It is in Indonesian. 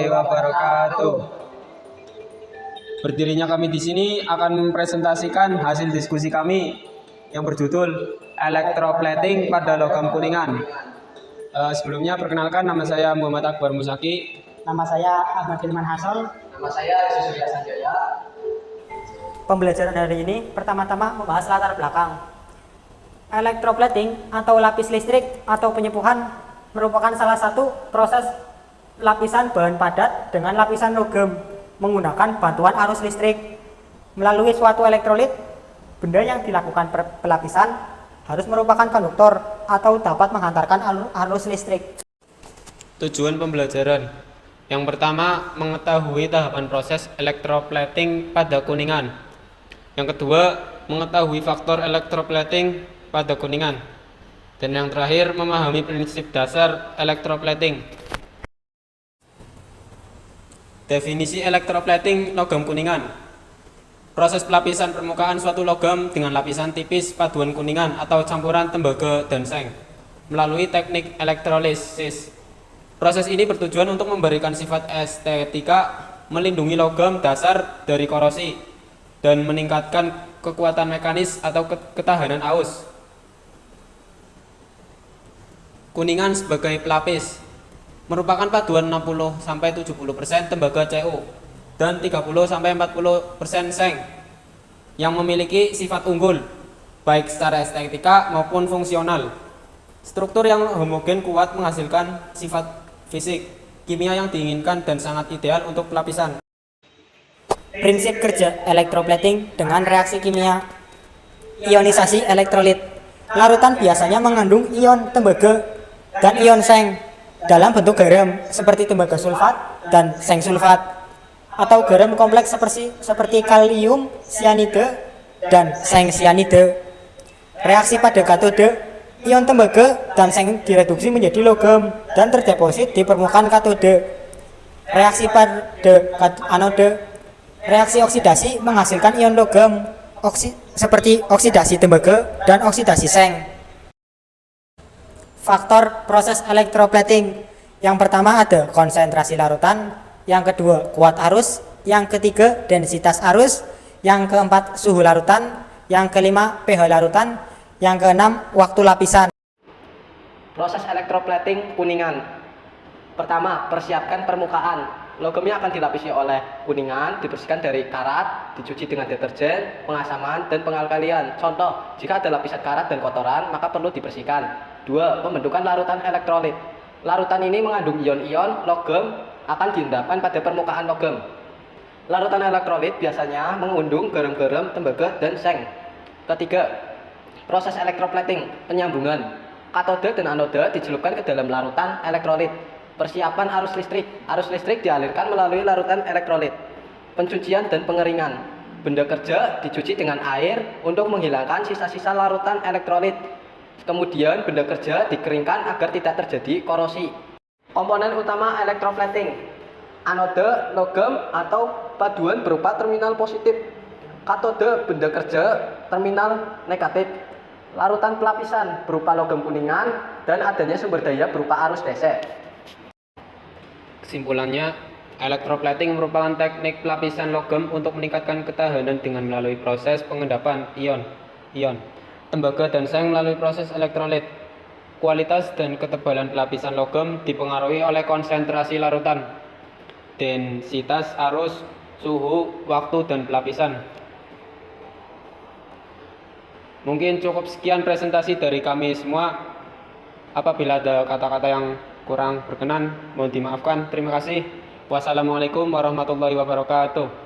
warahmatullahi wabarakatuh. Berdirinya kami di sini akan mempresentasikan hasil diskusi kami yang berjudul Electroplating pada logam kuningan. Sebelumnya perkenalkan, nama saya Muhammad Akbar Musaki. Nama saya Ahmad Hilman Hasol. Nama saya Surya Sanjaya. Pembelajaran hari ini pertama-tama membahas latar belakang. Electroplating atau lapis listrik atau penyepuhan merupakan salah satu proses lapisan bahan padat dengan lapisan logam menggunakan bantuan arus listrik. Melalui suatu elektrolit, benda yang dilakukan pelapisan harus merupakan konduktor atau dapat menghantarkan arus listrik. Tujuan pembelajaran: yang pertama, mengetahui tahapan proses electroplating pada kuningan. Yang kedua, mengetahui faktor electroplating pada kuningan. Dan yang terakhir, memahami prinsip dasar electroplating. Definisi electroplating logam kuningan: proses pelapisan permukaan suatu logam dengan lapisan tipis paduan kuningan atau campuran tembaga dan seng melalui teknik elektrolisis. Proses ini bertujuan untuk memberikan sifat estetika, melindungi logam dasar dari korosi, dan meningkatkan kekuatan mekanis atau ketahanan aus. Kuningan sebagai pelapis merupakan paduan 60-70% tembaga CO dan 30-40% seng yang memiliki sifat unggul baik secara estetika maupun fungsional. Struktur yang homogen kuat menghasilkan sifat fisik, kimia yang diinginkan dan sangat ideal untuk pelapisan. Prinsip kerja electroplating dengan reaksi kimia. Ionisasi elektrolit. Larutan biasanya mengandung ion tembaga dan ion seng dalam bentuk garam seperti tembaga sulfat dan seng sulfat, atau garam kompleks seperti kalium sianida dan seng sianida. Reaksi pada katode, ion tembaga dan seng direduksi menjadi logam dan terdeposit di permukaan katode. Reaksi pada anode, reaksi oksidasi menghasilkan ion logam seperti oksidasi tembaga dan oksidasi seng. Faktor proses electroplating: yang pertama ada konsentrasi larutan, yang kedua kuat arus, yang ketiga densitas arus, yang keempat suhu larutan, yang kelima pH larutan, yang keenam waktu lapisan. Proses electroplating kuningan. Pertama, persiapkan permukaan. Logamnya akan dilapisi oleh kuningan, dibersihkan dari karat, dicuci dengan deterjen, pengasaman, dan pengalkalian. Contoh, jika ada lapisan karat dan kotoran, maka perlu dibersihkan. 2. Pembentukan larutan elektrolit. Larutan ini mengandung ion-ion logam akan diendapkan pada permukaan logam. Larutan elektrolit biasanya mengandung garam-garam, tembaga, dan seng. Ketiga, proses electroplating, penyambungan. Katode dan anode dicelupkan ke dalam larutan elektrolit. Persiapan arus listrik. Arus listrik dialirkan melalui larutan elektrolit. Pencucian dan pengeringan. Benda kerja dicuci dengan air untuk menghilangkan sisa-sisa larutan elektrolit. Kemudian benda kerja dikeringkan agar tidak terjadi korosi. Komponen utama electroplating: anode logam atau paduan berupa terminal positif, katode benda kerja terminal negatif, larutan pelapisan berupa logam kuningan, dan adanya sumber daya berupa arus DC. Kesimpulannya, electroplating merupakan teknik pelapisan logam untuk meningkatkan ketahanan dengan melalui proses pengendapan ion tembaga dan seng melalui proses elektrolit. Kualitas dan ketebalan pelapisan logam dipengaruhi oleh konsentrasi larutan, densitas arus, suhu, waktu, dan pelapisan. Mungkin cukup sekian presentasi dari kami semua. Apabila ada kata-kata yang kurang berkenan, mohon dimaafkan. Terima kasih. Wassalamualaikum warahmatullahi wabarakatuh.